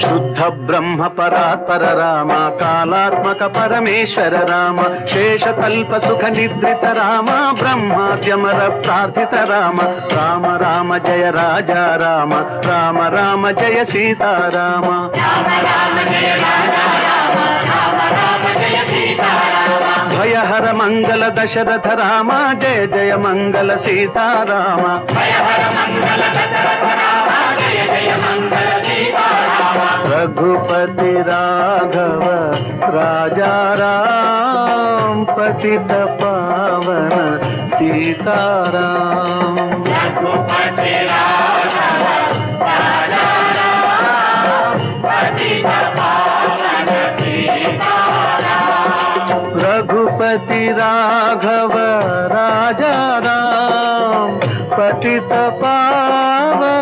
शुद्ध ब्रह्म परात्पर राम कालात्मक परमेश्वर राम शेषकल्प सुख निद्रित राम ब्रह्माद्यमर प्रार्थित राम राम राम जय राजा राम राम राम जय सीता राम भयहर मंगल दशरथ राम जय जय मंगल सीता राम रघुपति राघव राजा राम पतित पावन सीताराम रघुपति राघव राजा राम पतित पावन सीताराम रघुपति राघव